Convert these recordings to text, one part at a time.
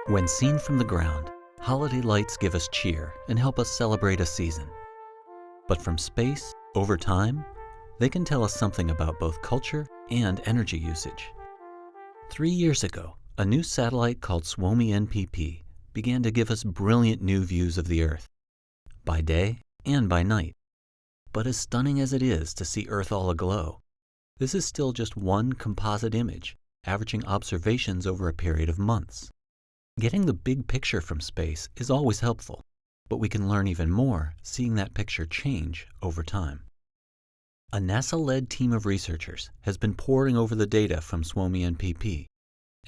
When seen from the ground, holiday lights give us cheer and help us celebrate a season. But from space, over time, they can tell us something about both culture and energy usage. 3 years ago, a new satellite called Suomi NPP began to give us brilliant new views of the Earth, by day and by night. But as stunning as it is to see Earth all aglow, this is still just one composite image, averaging observations over a period of months. Getting the big picture from space is always helpful, but we can learn even more seeing that picture change over time. A NASA-led team of researchers has been poring over the data from Suomi NPP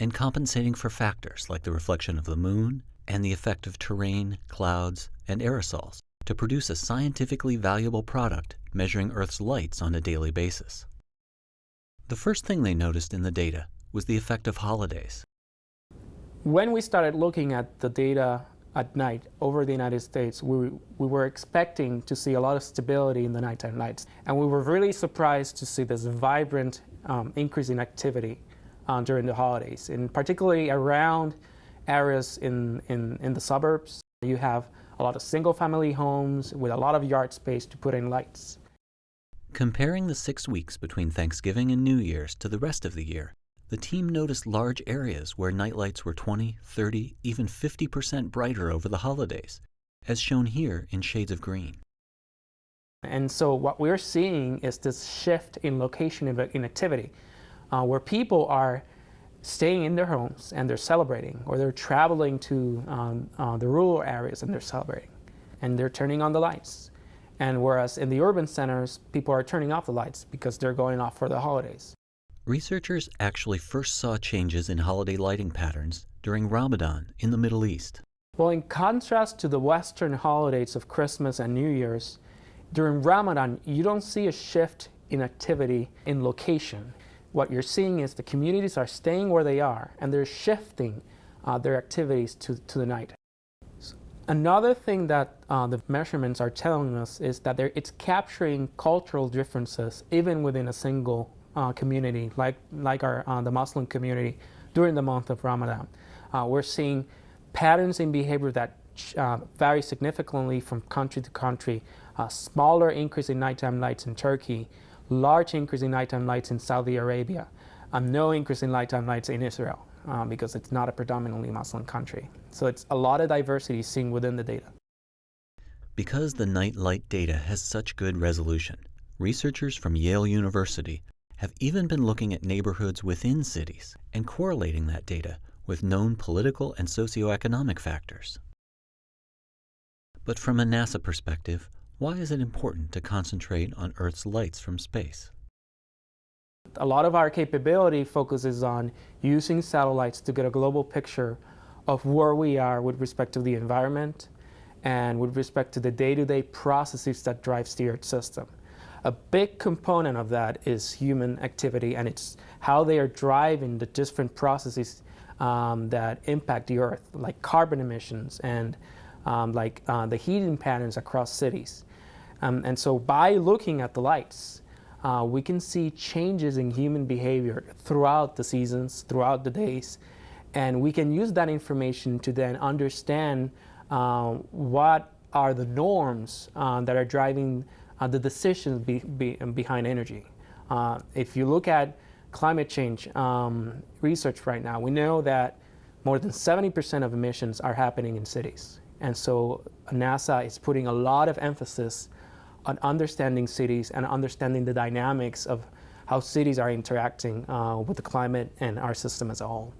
and compensating for factors like the reflection of the moon and the effect of terrain, clouds, and aerosols to produce a scientifically valuable product measuring Earth's lights on a daily basis. The first thing they noticed in the data was the effect of holidays. When we started looking at the data at night over the United States, we were expecting to see a lot of stability in the nighttime lights. And we were really surprised to see this vibrant increase in activity during the holidays, and particularly around areas in the suburbs. You have a lot of single-family homes with a lot of yard space to put in lights. Comparing the 6 weeks between Thanksgiving and New Year's to the rest of the year, the team noticed large areas where nightlights were 20, 30, even 50% brighter over the holidays, as shown here in shades of green. And so what we're seeing is this shift in location in activity, where people are staying in their homes and they're celebrating, or they're traveling to the rural areas and they're celebrating, and they're turning on the lights. And whereas in the urban centers, people are turning off the lights because they're going off for the holidays. Researchers actually first saw changes in holiday lighting patterns during Ramadan in the Middle East. Well, in contrast to the Western holidays of Christmas and New Year's, during Ramadan, you don't see a shift in activity in location. What you're seeing is the communities are staying where they are, and they're shifting their activities to the night. Another thing that the measurements are telling us is that it's capturing cultural differences even within a single community, like the Muslim community during the month of Ramadan. We're seeing patterns in behavior that vary significantly from country to country. Smaller increase in nighttime lights in Turkey, large increase in nighttime lights in Saudi Arabia, no increase in nighttime lights in Israel because it's not a predominantly Muslim country. So it's a lot of diversity seen within the data. Because the night light data has such good resolution, researchers from Yale University have even been looking at neighborhoods within cities and correlating that data with known political and socioeconomic factors. But from a NASA perspective, why is it important to concentrate on Earth's lights from space? A lot of our capability focuses on using satellites to get a global picture of where we are with respect to the environment and with respect to the day-to-day processes that drives the Earth system. A big component of that is human activity, and it's how they are driving the different processes that impact the Earth, like carbon emissions and the heating patterns across cities. And so by looking at the lights, we can see changes in human behavior throughout the seasons, throughout the days, and we can use that information to then understand what are the norms that are driving the decisions behind energy. If you look at climate change research right now, we know that more than 70% of emissions are happening in cities. And so NASA is putting a lot of emphasis on understanding cities and understanding the dynamics of how cities are interacting with the climate and our system as a whole.